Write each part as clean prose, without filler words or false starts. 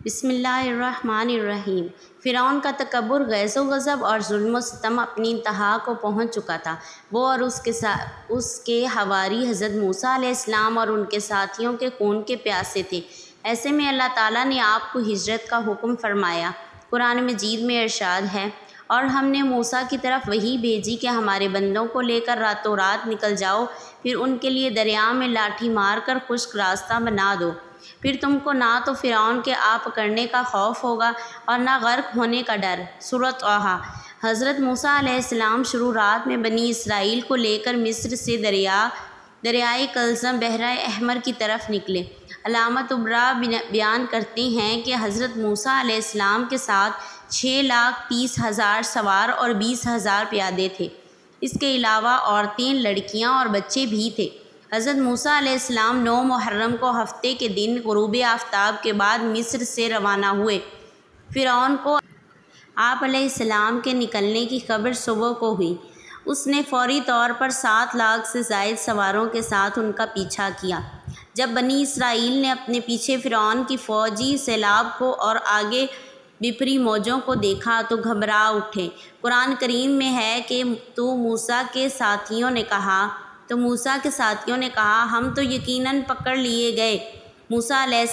بسم اللہ الرحمن الرحیم۔ فرعون کا تکبر، غیظ و غضب اور ظلم و ستم اپنی انتہا کو پہنچ چکا تھا۔ وہ اور اس کے حواری حضرت موسیٰ علیہ السلام اور ان کے ساتھیوں کے خون کے پیاسے تھے۔ ایسے میں اللہ تعالیٰ نے آپ کو ہجرت کا حکم فرمایا۔ قرآن مجید میں ارشاد ہے، اور ہم نے موسیٰ کی طرف وحی بھیجی کہ ہمارے بندوں کو لے کر راتوں رات نکل جاؤ، پھر ان کے لیے دریا میں لاٹھی مار کر خشک راستہ بنا دو، پھر تم کو نہ تو فرعون کے آ پکڑنے کا خوف ہوگا اور نہ غرق ہونے کا ڈر۔ سورۃ طٰہٰ۔ حضرت موسیٰ علیہ السلام شروع رات میں بنی اسرائیل کو لے کر مصر سے دریائے کلزم بحرہ احمر کی طرف نکلے۔ علامہ طبرانی بیان کرتے ہیں کہ حضرت موسیٰ علیہ السلام کے ساتھ 6,30,000 سوار اور 20,000 پیادے تھے۔ اس کے علاوہ عورتیں، لڑکیاں اور بچے بھی تھے۔ حضرت موسیٰ علیہ السلام 9 محرم کو ہفتے کے دن غروب آفتاب کے بعد مصر سے روانہ ہوئے۔ فرعون کو آپ علیہ السلام کے نکلنے کی خبر صبح کو ہوئی۔ اس نے فوری طور پر 7 لاکھ سے زائد سواروں کے ساتھ ان کا پیچھا کیا۔ جب بنی اسرائیل نے اپنے پیچھے فرعون کی فوجی سیلاب کو اور آگے بپری موجوں کو دیکھا تو گھبرا اٹھے۔ قرآن کریم میں ہے کہ موسیٰ کے ساتھیوں نے کہا، ہم تو یقیناً پکڑ لیے گئے۔ موسیٰ علیہ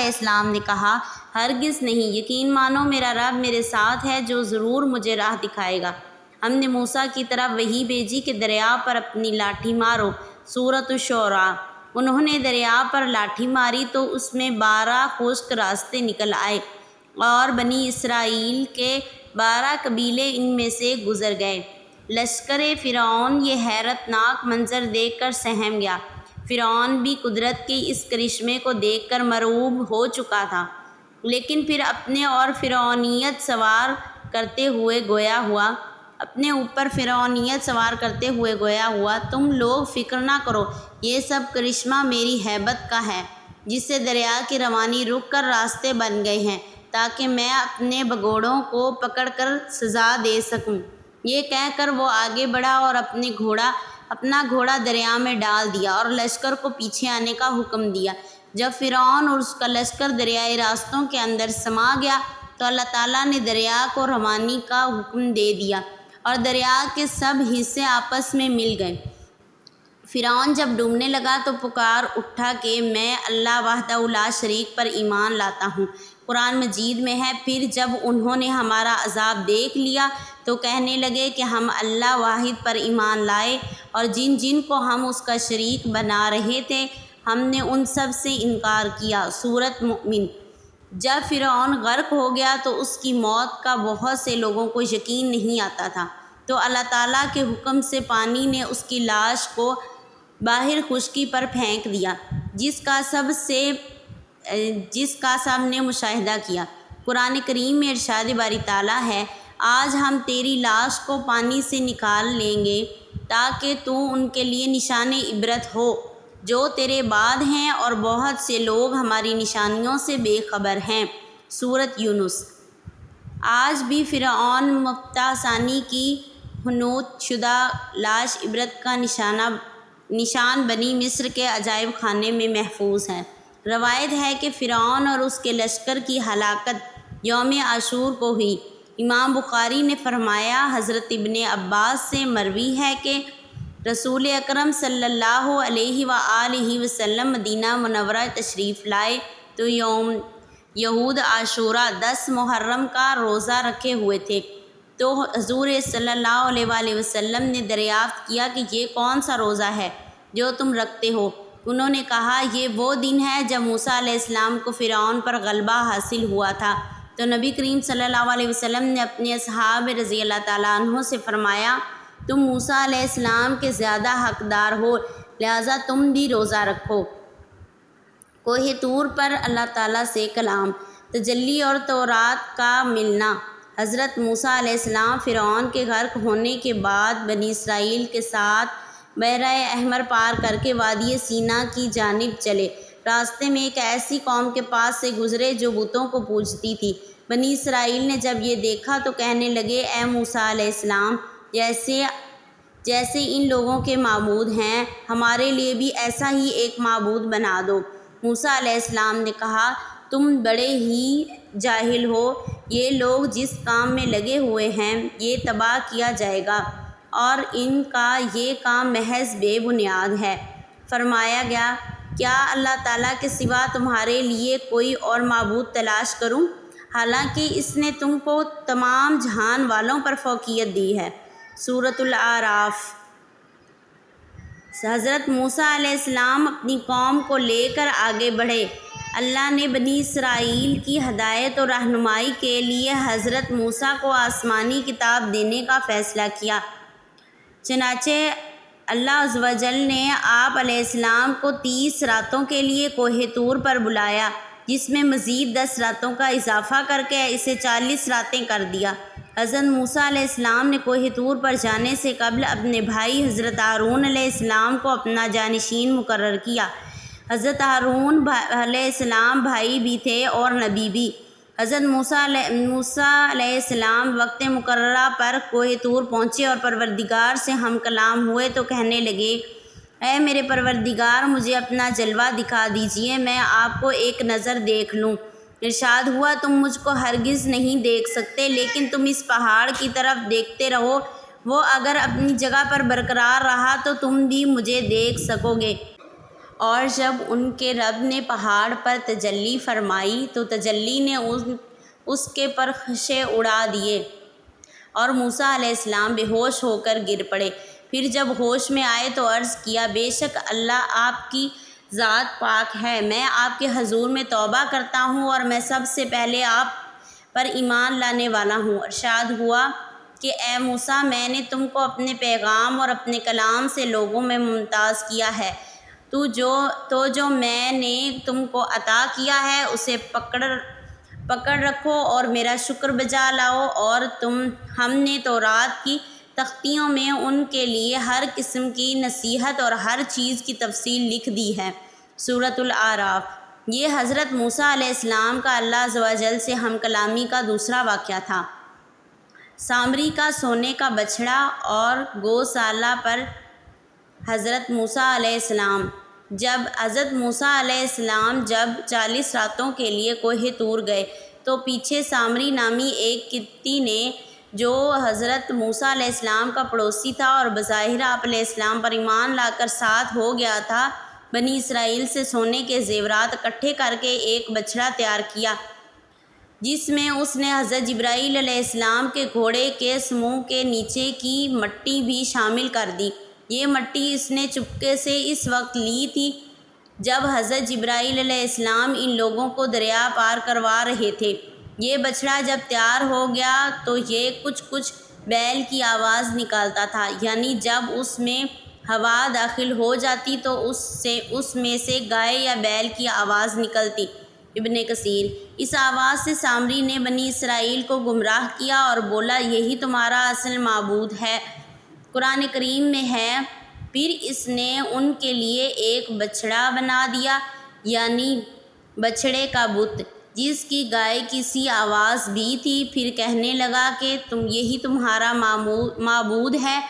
السلام نے کہا، ہرگز نہیں، یقین مانو میرا رب میرے ساتھ ہے جو ضرور مجھے راہ دکھائے گا۔ ہم نے موسیٰ کی طرف وحی بھیجی کہ دریا پر اپنی لاٹھی مارو۔ سورۃ الشعراء۔ انہوں نے دریا پر لاٹھی ماری تو اس میں 12 خشک راستے نکل آئے اور بنی اسرائیل کے 12 قبیلے ان میں سے گزر گئے۔ لشکر فرعون یہ حیرت ناک منظر دیکھ کر سہم گیا۔ فرعون بھی قدرت کے اس کرشمے کو دیکھ کر مرعوب ہو چکا تھا، لیکن پھر اپنے اوپر فرعونیت سوار کرتے ہوئے گویا ہوا، تم لوگ فکر نہ کرو، یہ سب کرشمہ میری ہیبت کا ہے، جس سے دریا کی روانی رک کر راستے بن گئے ہیں تاکہ میں اپنے بگوڑوں کو پکڑ کر سزا دے سکوں۔ یہ کہہ کر وہ آگے بڑھا اور اپنا گھوڑا دریا میں ڈال دیا اور لشکر کو پیچھے آنے کا حکم دیا۔ جب فرعون اور اس کا لشکر دریائی راستوں کے اندر سما گیا تو اللہ تعالیٰ نے دریا کو روانی کا حکم دے دیا اور دریا کے سب حصے آپس میں مل گئے۔ فرعون جب ڈوبنے لگا تو پکار اٹھا کہ میں اللہ وحدہ لا شریک پر ایمان لاتا ہوں۔ قرآن مجید میں ہے، پھر جب انہوں نے ہمارا عذاب دیکھ لیا تو کہنے لگے کہ ہم اللہ واحد پر ایمان لائے اور جن جن کو ہم اس کا شریک بنا رہے تھے ہم نے ان سب سے انکار کیا۔ سورۃ مومن۔ جب فرعون غرق ہو گیا تو اس کی موت کا بہت سے لوگوں کو یقین نہیں آتا تھا، تو اللہ تعالیٰ کے حکم سے پانی نے اس کی لاش کو باہر خشکی پر پھینک دیا، جس کا سب نے مشاہدہ کیا۔ قرآن کریم میں ارشاد باری تعالیٰ ہے، آج ہم تیری لاش کو پانی سے نکال لیں گے تاکہ تو ان کے لیے نشان عبرت ہو جو تیرے بعد ہیں، اور بہت سے لوگ ہماری نشانیوں سے بے خبر ہیں۔ سورۃ یونس۔ آج بھی فرعون مقطع ثانی کی حنوط شدہ لاش عبرت کا نشان بنی مصر کے عجائب خانے میں محفوظ ہے۔ روایت ہے کہ فرعون اور اس کے لشکر کی ہلاکت یوم عاشور کو ہوئی۔ امام بخاری نے فرمایا، حضرت ابن عباس سے مروی ہے کہ رسول اکرم صلی اللہ علیہ وآلہ وسلم مدینہ منورہ تشریف لائے تو یہود عاشوراء 10 محرم کا روزہ رکھے ہوئے تھے، تو حضور صلی اللہ علیہ وآلہ وسلم نے دریافت کیا کہ یہ کون سا روزہ ہے جو تم رکھتے ہو؟ انہوں نے کہا، یہ وہ دن ہے جب موسیٰ علیہ السلام کو فرعون پر غلبہ حاصل ہوا تھا۔ تو نبی کریم صلی اللہ علیہ وسلم نے اپنے اصحاب رضی اللہ تعالیٰ عنہ سے فرمایا، تم موسیٰ علیہ السلام کے زیادہ حقدار ہو، لہٰذا تم بھی روزہ رکھو۔ کوہ طور پر اللہ تعالیٰ سے کلام، تجلی اور تورات کا ملنا۔ حضرت موسیٰ علیہ السلام فرعون کے غرق ہونے کے بعد بنی اسرائیل کے ساتھ بحرہ احمر پار کر کے وادی سینا کی جانب چلے۔ راستے میں ایک ایسی قوم کے پاس سے گزرے جو بتوں کو پوجتی تھی۔ بنی اسرائیل نے جب یہ دیکھا تو کہنے لگے، اے موسیٰ علیہ السلام، جیسے ان لوگوں کے معبود ہیں، ہمارے لیے بھی ایسا ہی ایک معبود بنا دو۔ موسیٰ علیہ السلام نے کہا، تم بڑے ہی جاہل ہو، یہ لوگ جس کام میں لگے ہوئے ہیں یہ تباہ کیا جائے گا اور ان کا یہ کام محض بے بنیاد ہے۔ فرمایا گیا، کیا اللہ تعالیٰ کے سوا تمہارے لیے کوئی اور معبود تلاش کروں، حالانکہ اس نے تم کو تمام جہان والوں پر فوقیت دی ہے۔ سورۃ الاعراف۔ حضرت موسیٰ علیہ السلام اپنی قوم کو لے کر آگے بڑھے۔ اللہ نے بنی اسرائیل کی ہدایت اور رہنمائی کے لیے حضرت موسیٰ کو آسمانی کتاب دینے کا فیصلہ کیا۔ چنانچہ اللہ عز و جل نے آپ علیہ السلام کو 30 راتوں کے لیے کوہ طور پر بلایا، جس میں مزید 10 راتوں کا اضافہ کر کے اسے 40 راتیں کر دیا۔ حضرت موسیٰ علیہ السلام نے کوہ طور پر جانے سے قبل اپنے بھائی حضرت ہارون علیہ السلام کو اپنا جانشین مقرر کیا۔ حضرت ہارون علیہ السلام بھائی بھی تھے اور نبی بھی۔ حضرت موسیٰ علیہ السلام وقت مقررہ پر کوہ طور پہنچے اور پروردگار سے ہم کلام ہوئے تو کہنے لگے، اے میرے پروردگار، مجھے اپنا جلوہ دکھا دیجئے، میں آپ کو ایک نظر دیکھ لوں۔ ارشاد ہوا، تم مجھ کو ہرگز نہیں دیکھ سکتے، لیکن تم اس پہاڑ کی طرف دیکھتے رہو، وہ اگر اپنی جگہ پر برقرار رہا تو تم بھی مجھے دیکھ سکو گے۔ اور جب ان کے رب نے پہاڑ پر تجلی فرمائی تو تجلی نے اس کے پر خشے اڑا دیے اور موسیٰ علیہ السلام بے ہوش ہو کر گر پڑے۔ پھر جب ہوش میں آئے تو عرض کیا، بے شک اللہ آپ کی ذات پاک ہے، میں آپ کے حضور میں توبہ کرتا ہوں اور میں سب سے پہلے آپ پر ایمان لانے والا ہوں۔ ارشاد ہوا کہ اے موسیٰ، میں نے تم کو اپنے پیغام اور اپنے کلام سے لوگوں میں ممتاز کیا ہے، تو جو میں نے تم کو عطا کیا ہے اسے پکڑ رکھو اور میرا شکر بجا لاؤ۔ اور ہم نے تورات کی تختیوں میں ان کے لیے ہر قسم کی نصیحت اور ہر چیز کی تفصیل لکھ دی ہے۔ سورۃ الاعراف۔ یہ حضرت موسیٰ علیہ السلام کا اللہ عز و جل سے ہم کلامی کا دوسرا واقعہ تھا۔ سامری کا سونے کا بچھڑا اور گوسالہ پر حضرت موسیٰ علیہ السلام۔ جب حضرت موسیٰ علیہ السلام 40 راتوں کے لیے کوہ طور گئے تو پیچھے سامری نامی ایک قبطی نے، جو حضرت موسیٰ علیہ السلام کا پڑوسی تھا اور بظاہر آپ علیہ السلام پر ایمان لا کر ساتھ ہو گیا تھا، بنی اسرائیل سے سونے کے زیورات اکٹھے کر کے ایک بچھڑا تیار کیا، جس میں اس نے حضرت جبرائیل علیہ السلام کے گھوڑے کے سموں کے نیچے کی مٹی بھی شامل کر دی۔ یہ مٹی اس نے چپکے سے اس وقت لی تھی جب حضرت جبرائیل علیہ السلام ان لوگوں کو دریا پار کروا رہے تھے۔ یہ بچھڑا جب تیار ہو گیا تو یہ کچھ بیل کی آواز نکالتا تھا، یعنی جب اس میں ہوا داخل ہو جاتی تو اس میں سے گائے یا بیل کی آواز نکلتی۔ ابن کثیر۔ اس آواز سے سامری نے بنی اسرائیل کو گمراہ کیا اور بولا، یہی تمہارا اصل معبود ہے۔ قرآن کریم میں ہے، پھر اس نے ان کے لیے ایک بچھڑا بنا دیا، یعنی بچھڑے کا بت، جس کی گائے کی سی آواز بھی تھی۔ پھر کہنے لگا کہ یہی تمہارا معبود ہے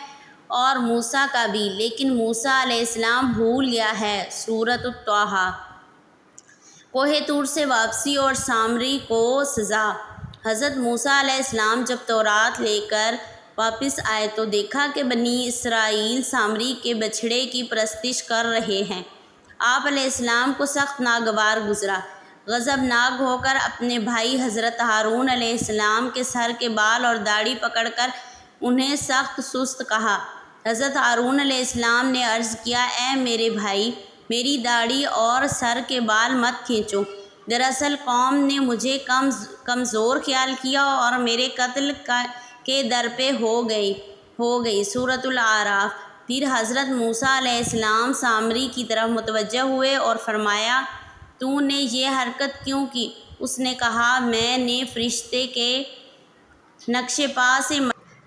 اور موسیٰ کا بھی، لیکن موسیٰ علیہ السلام بھول گیا ہے۔ سورۃ طٰہٰ۔ کوہ طور سے واپسی اور سامری کو سزا۔ حضرت موسیٰ علیہ السلام جب تورات لے کر واپس آئے تو دیکھا کہ بنی اسرائیل سامری کے بچھڑے کی پرستش کر رہے ہیں۔ آپ علیہ السلام کو سخت ناگوار گزرا۔ غضبناک ہو کر اپنے بھائی حضرت ہارون علیہ السلام کے سر کے بال اور داڑھی پکڑ کر انہیں سخت سست کہا۔ حضرت ہارون علیہ السلام نے عرض کیا، اے میرے بھائی، میری داڑھی اور سر کے بال مت کھینچو، دراصل قوم نے مجھے کمزور خیال کیا اور میرے قتل کے در پہ ہو گئی۔ سورۃ الاعراف۔ پھر حضرت موسیٰ علیہ السلام سامری کی طرف متوجہ ہوئے اور فرمایا، تو نے یہ حرکت کیوں کی؟ اس نے کہا، میں نے فرشتے کے نقش پا سے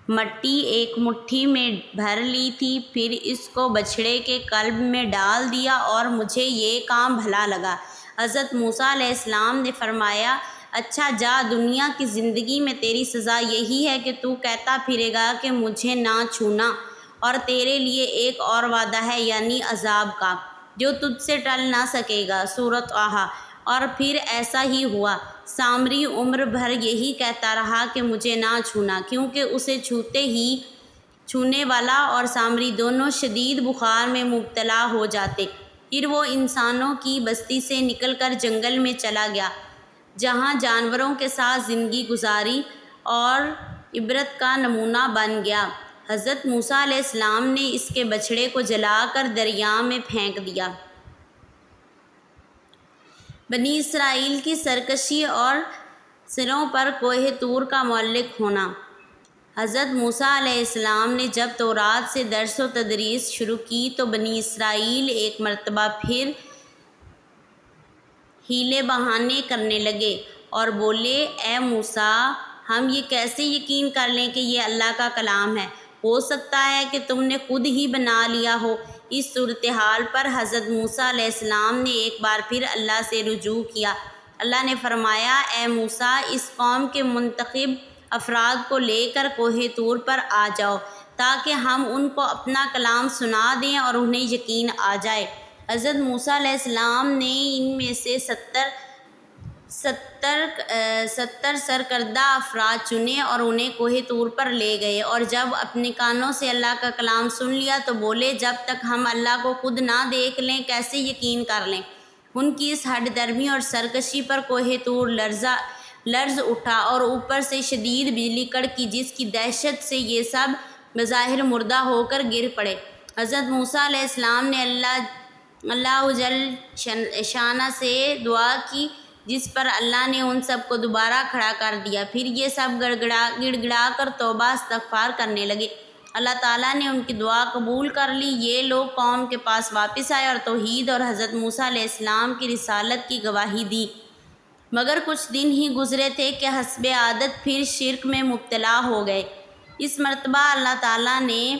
مٹی ایک مٹھی میں بھر لی تھی، پھر اس کو بچھڑے کے قلب میں ڈال دیا اور مجھے یہ کام بھلا لگا۔ حضرت موسیٰ علیہ السلام نے فرمایا، اچھا جا، دنیا کی زندگی میں تیری سزا یہی ہے کہ تو کہتا پھرے گا کہ مجھے نہ چھونا، اور تیرے لیے ایک اور وعدہ ہے، یعنی عذاب کا، جو تجھ سے ٹل نہ سکے گا۔ سورۃ طٰہٰ۔ اور پھر ایسا ہی ہوا۔ سامری عمر بھر یہی کہتا رہا کہ مجھے نہ چھونا، کیونکہ اسے چھونے والا اور سامری دونوں شدید بخار میں مبتلا ہو جاتے۔ پھر وہ انسانوں کی بستی سے نکل کر جنگل میں چلا گیا، جہاں جانوروں کے ساتھ زندگی گزاری اور عبرت کا نمونہ بن گیا۔ حضرت موسیٰ علیہ السلام نے اس کے بچھڑے کو جلا کر دریا میں پھینک دیا۔ بنی اسرائیل کی سرکشی اور سروں پر کوہ طور کا معلق ہونا۔ حضرت موسیٰ علیہ السلام نے جب تورات سے درس و تدریس شروع کی تو بنی اسرائیل ایک مرتبہ پھر حیلے بہانے کرنے لگے اور بولے، اے موسیٰ، ہم یہ کیسے یقین کر لیں کہ یہ اللہ کا کلام ہے؟ ہو سکتا ہے کہ تم نے خود ہی بنا لیا ہو۔ اس صورتحال پر حضرت موسیٰ علیہ السلام نے ایک بار پھر اللہ سے رجوع کیا۔ اللہ نے فرمایا، اے موسیٰ، اس قوم کے منتخب افراد کو لے کر کوہ طور پر آ جاؤ تاکہ ہم ان کو اپنا کلام سنا دیں اور انہیں یقین آ جائے۔ حضرت موسیٰ علیہ السلام نے ان میں سے 70 سرکردہ افراد چنے اور انہیں کوہ طور پر لے گئے، اور جب اپنے کانوں سے اللہ کا کلام سن لیا تو بولے، جب تک ہم اللہ کو خود نہ دیکھ لیں کیسے یقین کر لیں؟ ان کی اس ہٹ درمی اور سرکشی پر کوہ طور لرز اٹھا اور اوپر سے شدید بجلی کڑکی، جس کی دہشت سے یہ سب بظاہر مردہ ہو کر گر پڑے۔ حضرت موسیٰ علیہ السلام نے اللہ جل شانہ سے دعا کی، جس پر اللہ نے ان سب کو دوبارہ کھڑا کر دیا۔ پھر یہ سب گڑ گڑا کر توبہ استغفار کرنے لگے۔ اللہ تعالیٰ نے ان کی دعا قبول کر لی۔ یہ لوگ قوم کے پاس واپس آئے اور توحید اور حضرت موسیٰ علیہ السلام کی رسالت کی گواہی دی، مگر کچھ دن ہی گزرے تھے کہ حسب عادت پھر شرک میں مبتلا ہو گئے۔ اس مرتبہ اللہ تعالیٰ نے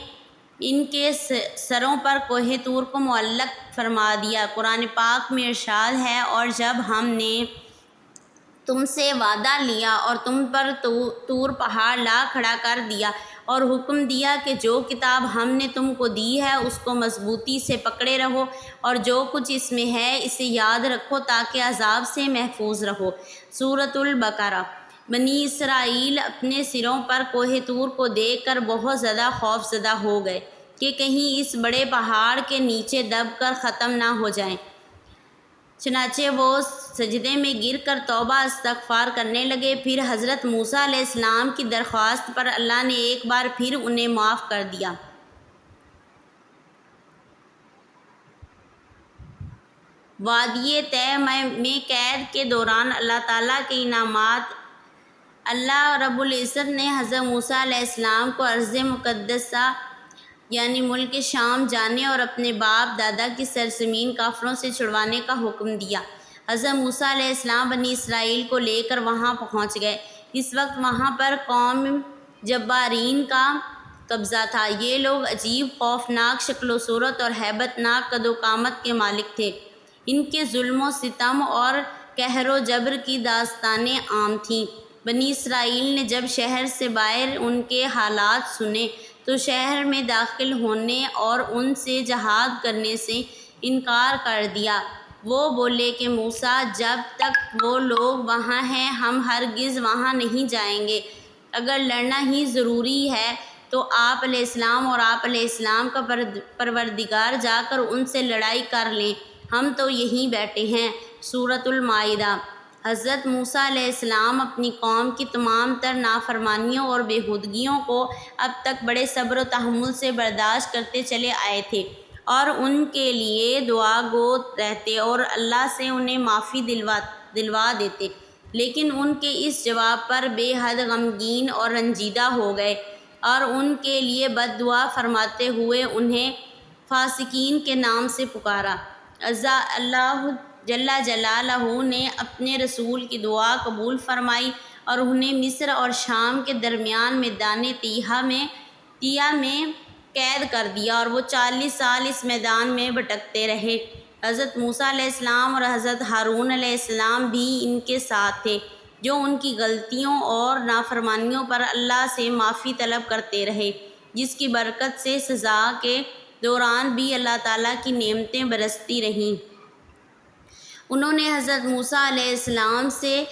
ان کے سروں پر کوہ طور کو معلق فرما دیا۔ قرآن پاک میں ارشاد ہے، اور جب ہم نے تم سے وعدہ لیا اور تم پر طور پہاڑ لا کھڑا کر دیا اور حکم دیا کہ جو کتاب ہم نے تم کو دی ہے اس کو مضبوطی سے پکڑے رہو، اور جو کچھ اس میں ہے اسے یاد رکھو تاکہ عذاب سے محفوظ رہو۔ سورۃ البقرہ۔ بنی اسرائیل اپنے سروں پر کوہ طور کو دیکھ کر بہت زیادہ خوف زدہ ہو گئے کہ کہیں اس بڑے پہاڑ کے نیچے دب کر ختم نہ ہو جائیں۔ چنانچہ وہ سجدے میں گر کر توبہ استغفار کرنے لگے۔ پھر حضرت موسیٰ علیہ السلام کی درخواست پر اللہ نے ایک بار پھر انہیں معاف کر دیا۔ وادی طے میں قید کے دوران اللہ تعالیٰ کے انعامات۔ اللہ رب العزت نے حضرت موسیٰ علیہ السلام کو ارض مقدسہ یعنی ملک شام جانے اور اپنے باپ دادا کی سرزمین کافروں سے چھڑوانے کا حکم دیا۔ حضرت موسیٰ علیہ السلام بنی اسرائیل کو لے کر وہاں پہنچ گئے۔ اس وقت وہاں پر قوم جبارین کا قبضہ تھا۔ یہ لوگ عجیب، خوفناک شکل و صورت اور ہیبت ناک قد و قامت کے مالک تھے۔ ان کے ظلم و ستم اور قہر و جبر کی داستانیں عام تھیں۔ بنی اسرائیل نے جب شہر سے باہر ان کے حالات سنے تو شہر میں داخل ہونے اور ان سے جہاد کرنے سے انکار کر دیا۔ وہ بولے کہ موسیٰ، جب تک وہ لوگ وہاں ہیں ہم ہرگز وہاں نہیں جائیں گے۔ اگر لڑنا ہی ضروری ہے تو آپ علیہ السلام اور آپ علیہ السلام کا پروردگار جا کر ان سے لڑائی کر لیں، ہم تو یہیں بیٹھے ہیں۔ سورۃ المائدہ۔ حضرت موسیٰ علیہ السلام اپنی قوم کی تمام تر نافرمانیوں اور بےہودگیوں کو اب تک بڑے صبر و تحمل سے برداشت کرتے چلے آئے تھے اور ان کے لیے دعا گو رہتے اور اللہ سے انہیں معافی دلوا دیتے، لیکن ان کے اس جواب پر بے حد غمگین اور رنجیدہ ہو گئے اور ان کے لیے بد دعا فرماتے ہوئے انہیں فاسقین کے نام سے پکارا۔ اللہ جل جلالہ نے اپنے رسول کی دعا قبول فرمائی اور انہیں مصر اور شام کے درمیان میدان تیہا میں قید کر دیا، اور وہ 40 سال اس میدان میں بھٹکتے رہے۔ حضرت موسیٰ علیہ السلام اور حضرت ہارون علیہ السلام بھی ان کے ساتھ تھے، جو ان کی غلطیوں اور نافرمانیوں پر اللہ سے معافی طلب کرتے رہے، جس کی برکت سے سزا کے دوران بھی اللہ تعالیٰ کی نعمتیں برستی رہیں۔ انہوں نے حضرت موسیٰ علیہ السلام سے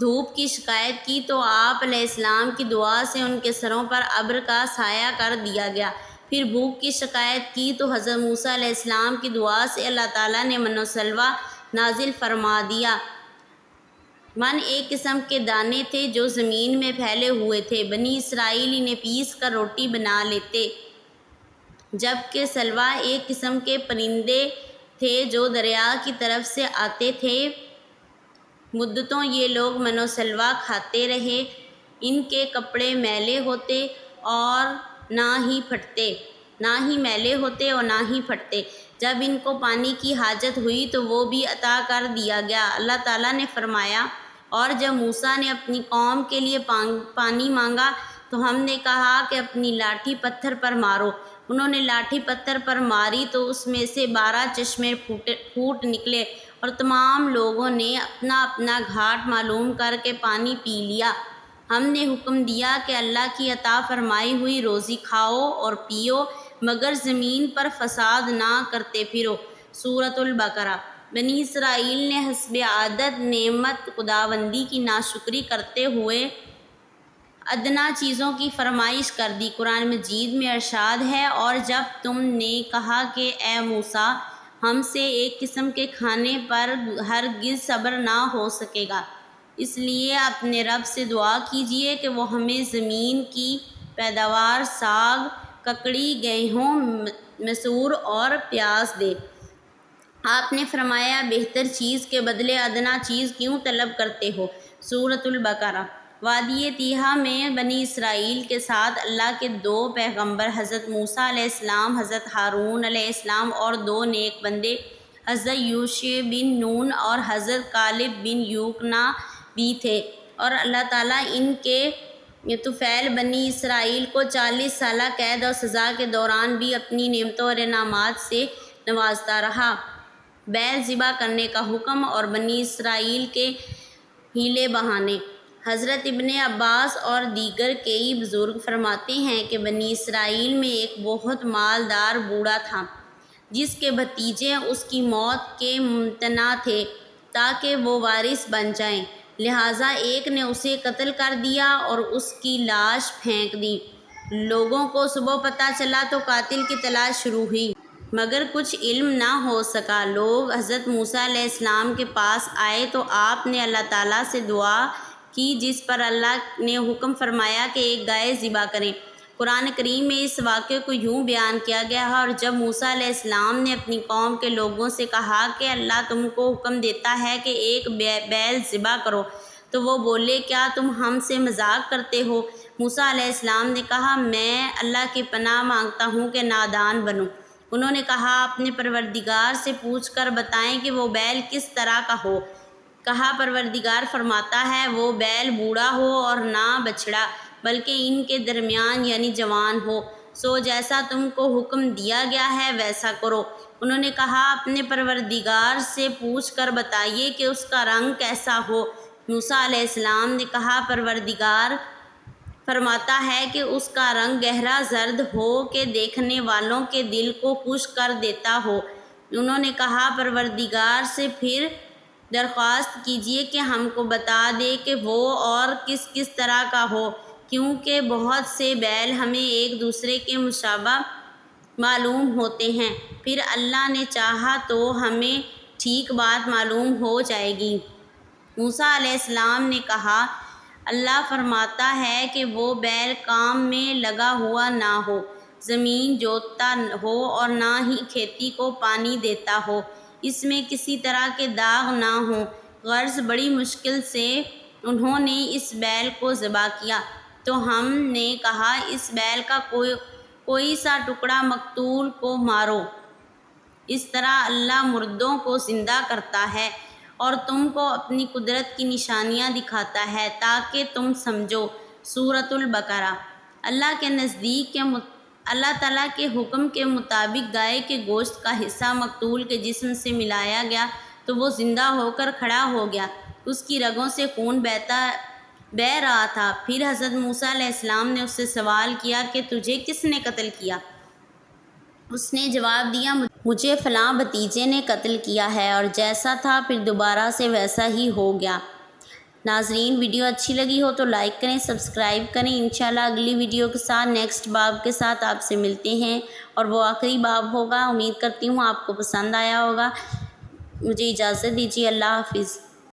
دھوپ کی شکایت کی تو آپ علیہ السلام کی دعا سے ان کے سروں پر ابر کا سایہ کر دیا گیا۔ پھر بھوک کی شکایت کی تو حضرت موسیٰ علیہ السلام کی دعا سے اللہ تعالیٰ نے من و سلویٰ نازل فرما دیا۔ من ایک قسم کے دانے تھے جو زمین میں پھیلے ہوئے تھے، بنی اسرائیل انہیں پیس کر روٹی بنا لیتے، جبکہ سلویٰ ایک قسم کے پرندے تھے جو دریا کی طرف سے آتے تھے۔ مدتوں یہ لوگ من و سلویٰ کھاتے رہے، ان کے کپڑے میلے ہوتے اور نہ ہی پھٹتے۔ جب ان کو پانی کی حاجت ہوئی تو وہ بھی عطا کر دیا گیا۔ اللہ تعالیٰ نے فرمایا، اور جب موسیٰ نے اپنی قوم کے لیے پانی مانگا تو ہم نے کہا کہ اپنی لاٹھی پتھر پر مارو۔ انہوں نے لاٹھی پتھر پر ماری تو اس میں سے 12 چشمے پھوٹ نکلے اور تمام لوگوں نے اپنا اپنا گھاٹ معلوم کر کے پانی پی لیا۔ ہم نے حکم دیا کہ اللہ کی عطا فرمائی ہوئی روزی کھاؤ اور پیو، مگر زمین پر فساد نہ کرتے پھرو۔ سورۃ البقرہ۔ بنی اسرائیل نے حسب عادت نعمت خداوندی کی ناشکری کرتے ہوئے ادنا چیزوں کی فرمائش کر دی۔ قرآن مجید میں ارشاد ہے، اور جب تم نے کہا کہ اے موسیٰ، ہم سے ایک قسم کے کھانے پر ہرگز صبر نہ ہو سکے گا، اس لیے اپنے رب سے دعا کیجیے کہ وہ ہمیں زمین کی پیداوار ساگ، ککڑی، گیہوں، مسور اور پیاز دے۔ آپ نے فرمایا، بہتر چیز کے بدلے ادنا چیز کیوں طلب کرتے ہو؟ سورۃ البقرہ۔ وادی تیہا میں بنی اسرائیل کے ساتھ اللہ کے 2 پیغمبر حضرت موسیٰ علیہ السلام، حضرت ہارون علیہ السلام اور 2 نیک بندے حضرت یوشع بن نون اور حضرت کالب بن یوکنا بھی تھے، اور اللہ تعالیٰ ان کے طفیل بنی اسرائیل کو 40 سالہ قید اور سزا کے دوران بھی اپنی نعمتوں اور انعامات سے نوازتا رہا۔ بیل ذبح کرنے کا حکم اور بنی اسرائیل کے حیلے بہانے۔ حضرت ابن عباس اور دیگر کئی بزرگ فرماتے ہیں کہ بنی اسرائیل میں ایک بہت مالدار بوڑھا تھا، جس کے بھتیجے اس کی موت کے ممتنع تھے تاکہ وہ وارث بن جائیں، لہٰذا ایک نے اسے قتل کر دیا اور اس کی لاش پھینک دی۔ لوگوں کو صبح پتہ چلا تو قاتل کی تلاش شروع ہوئی، مگر کچھ علم نہ ہو سکا۔ لوگ حضرت موسیٰ علیہ السلام کے پاس آئے تو آپ نے اللہ تعالیٰ سے دعا کی، جس پر اللہ نے حکم فرمایا کہ ایک گائے ذبح کریں۔ قرآن کریم میں اس واقعے کو یوں بیان کیا گیا ہے، اور جب موسیٰ علیہ السلام نے اپنی قوم کے لوگوں سے کہا کہ اللہ تم کو حکم دیتا ہے کہ ایک بیل ذبح کرو، تو وہ بولے، کیا تم ہم سے مذاق کرتے ہو؟ موسیٰ علیہ السلام نے کہا، میں اللہ کی پناہ مانگتا ہوں کہ نادان بنوں۔ انہوں نے کہا، اپنے پروردگار سے پوچھ کر بتائیں کہ وہ بیل کس طرح کا ہو۔ کہا، پروردگار فرماتا ہے، وہ بیل بوڑھا ہو اور نہ بچڑا، بلکہ ان کے درمیان یعنی جوان ہو، سو جیسا تم کو حکم دیا گیا ہے ویسا کرو۔ انہوں نے کہا، اپنے پروردگار سے پوچھ کر بتائیے کہ اس کا رنگ کیسا ہو۔ موسیٰ علیہ السلام نے کہا، پروردگار فرماتا ہے کہ اس کا رنگ گہرا زرد ہو کہ دیکھنے والوں کے دل کو خوش کر دیتا ہو۔ انہوں نے کہا، پروردگار سے پھر درخواست کیجیے کہ ہم کو بتا دے کہ وہ اور کس کس طرح کا ہو، کیونکہ بہت سے بیل ہمیں ایک دوسرے کے مشابہ معلوم ہوتے ہیں، پھر اللہ نے چاہا تو ہمیں ٹھیک بات معلوم ہو جائے گی۔ موسیٰ علیہ السلام نے کہا، اللہ فرماتا ہے کہ وہ بیل کام میں لگا ہوا نہ ہو، زمین جوتتا ہو اور نہ ہی کھیتی کو پانی دیتا ہو، اس میں کسی طرح کے داغ نہ ہوں۔ غرض بڑی مشکل سے انہوں نے اس بیل کو ذبح کیا تو ہم نے کہا، اس بیل کا کوئی سا ٹکڑا مقتول کو مارو، اس طرح اللہ مردوں کو زندہ کرتا ہے اور تم کو اپنی قدرت کی نشانیاں دکھاتا ہے تاکہ تم سمجھو۔ سورۃ البقرہ۔ اللہ کے نزدیک اللہ تعالیٰ کے حکم کے مطابق گائے کے گوشت کا حصہ مقتول کے جسم سے ملایا گیا تو وہ زندہ ہو کر کھڑا ہو گیا، اس کی رگوں سے خون بہہ رہا تھا۔ پھر حضرت موسیٰ علیہ السلام نے اس سے سوال کیا کہ تجھے کس نے قتل کیا؟ اس نے جواب دیا مجھے فلاں بھتیجے نے قتل کیا ہے، اور جیسا تھا پھر دوبارہ سے ویسا ہی ہو گیا۔ ناظرین ویڈیو اچھی لگی ہو تو لائک کریں، سبسکرائب کریں۔ انشاءاللہ اگلی ویڈیو کے ساتھ نیکسٹ باب کے ساتھ آپ سے ملتے ہیں، اور وہ آخری باب ہوگا۔ امید کرتی ہوں آپ کو پسند آیا ہوگا۔ مجھے اجازت دیجیے، اللہ حافظ۔